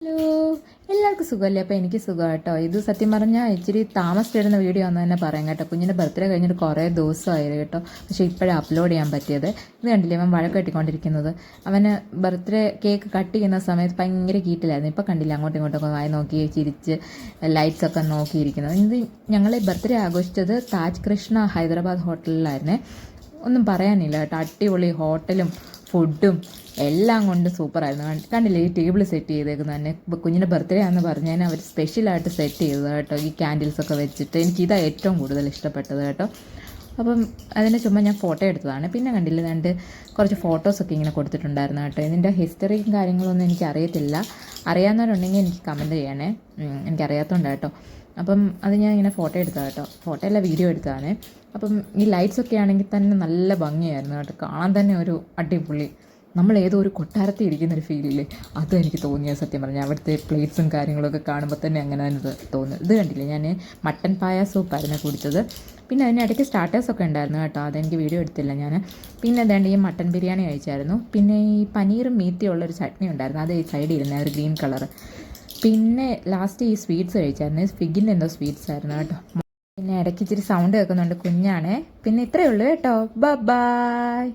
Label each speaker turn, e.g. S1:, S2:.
S1: Hello, എല്ലാവർക്കും സുഖമല്ലേ? അപ്പോൾ എനിക്ക് സുഖം കേട്ടോ. ഇത് സത്യം പറഞ്ഞാൽ ഇച്ചിരി താമസിച്ചിടുന്ന വീഡിയോ ആണെന്ന് തന്നെ പറയാം കേട്ടോ. കുഞ്ഞിൻ്റെ ബർത്ത്ഡേ കഴിഞ്ഞിട്ട് കുറേ ദിവസമായി കേട്ടോ. പക്ഷേ ഇപ്പോഴേ അപ്ലോഡ് ചെയ്യാൻ പറ്റിയത്. ഇത് കണ്ടില്ലേ അവൻ വഴക്ക് കെട്ടിക്കൊണ്ടിരിക്കുന്നത്. അവന് ബർത്ത്ഡേ കേക്ക് കട്ട് ചെയ്യുന്ന സമയത്ത് ഭയങ്കര കീറ്റിലായിരുന്നു. ഇപ്പോൾ കണ്ടില്ല അങ്ങോട്ടും ഇങ്ങോട്ടൊക്കെ വായി നോക്കി ചിരിച്ച് ലൈറ്റ്സൊക്കെ നോക്കിയിരിക്കുന്നത്. ഇത് ഞങ്ങൾ ബർത്ത്ഡേ ആഘോഷിച്ചത് താജ് കൃഷ്ണ ഹൈദരാബാദ് ഹോട്ടലിലായിരുന്നേ. ഒന്നും പറയാനില്ല കേട്ടോ. അടിപൊളി ഹോട്ടലും ഫുഡും എല്ലാം കൊണ്ട് സൂപ്പറായിരുന്നു. കണ്ടില്ലേ ഈ ടേബിൾ സെറ്റ് ചെയ്തേക്കുന്നത് തന്നെ. ഇപ്പോൾ കുഞ്ഞിൻ്റെ ബർത്ത്ഡേ ആണെന്ന് പറഞ്ഞാൽ അവർ സ്പെഷ്യലായിട്ട് സെറ്റ് ചെയ്തത് കേട്ടോ. ഈ ക്യാൻഡിൽസൊക്കെ വെച്ചിട്ട് എനിക്കിതാണ് ഏറ്റവും കൂടുതൽ ഇഷ്ടപ്പെട്ടത് കേട്ടോ. അപ്പം അതിന് ചുമ്മാ ഞാൻ ഫോട്ടോ എടുത്തതാണ്. പിന്നെ കണ്ടില്ല രണ്ട് കുറച്ച് ഫോട്ടോസൊക്കെ ഇങ്ങനെ കൊടുത്തിട്ടുണ്ടായിരുന്നു കേട്ടോ. ഇതിൻ്റെ ഹിസ്റ്ററിയും കാര്യങ്ങളൊന്നും എനിക്കറിയത്തില്ല. അറിയാവുന്നവരുണ്ടെങ്കിൽ എനിക്ക് കമൻറ്റ് ചെയ്യണേ. എനിക്കറിയാത്തതുകൊണ്ട് കേട്ടോ. അപ്പം അത് ഞാൻ ഇങ്ങനെ ഫോട്ടോ എടുത്തതാണ് കേട്ടോ. ഫോട്ടോ അല്ല, വീഡിയോ എടുത്തതാണ്. അപ്പം ഈ ലൈറ്റ്സൊക്കെ ആണെങ്കിൽ തന്നെ നല്ല ഭംഗിയായിരുന്നു കേട്ടോ. കാണാൻ തന്നെ ഒരു അടിപൊളി, നമ്മൾ ഏതോ ഒരു കൊട്ടാരത്തിൽ ഇരിക്കുന്നൊരു ഫീലില്ലേ, അതും എനിക്ക് തോന്നിയത് സത്യം പറഞ്ഞാൽ. അവിടുത്തെ പ്ലേറ്റ്സും കാര്യങ്ങളൊക്കെ കാണുമ്പോൾ തന്നെ അങ്ങനെ തന്നെ തോന്നുന്നു. ഇത് കണ്ടില്ലേ, ഞാൻ മട്ടൻ പായ സൂപ്പായിരുന്നു കുടിച്ചത്. പിന്നെ അതിനിടയ്ക്ക് സ്റ്റാർട്ടേഴ്സൊക്കെ ഉണ്ടായിരുന്നു കേട്ടോ. അതെനിക്ക് വീഡിയോ എടുത്തില്ല ഞാൻ. പിന്നെ എന്താണ്ട് ഈ മട്ടൻ ബിരിയാണി കഴിച്ചായിരുന്നു. പിന്നെ ഈ പനീറും മീത്തിയുള്ളൊരു ചട്നി ഉണ്ടായിരുന്നു, അത് ഈ സൈഡിൽ ഇരുന്ന ഒരു ഗ്രീൻ കളർ. പിന്നെ ലാസ്റ്റ് ഈ സ്വീറ്റ്സ് കഴിച്ചായിരുന്നു. ഫിഗിൻ്റെ എന്തോ സ്വീറ്റ്സ് ആയിരുന്നു കേട്ടോ. പിന്നെ ഇടയ്ക്ക് ഇച്ചിരി സൗണ്ട് കേൾക്കുന്നുണ്ട്, കുഞ്ഞാണേ. പിന്നെ ഇത്രയേ ഉള്ളൂ കേട്ടോ. ബൈ.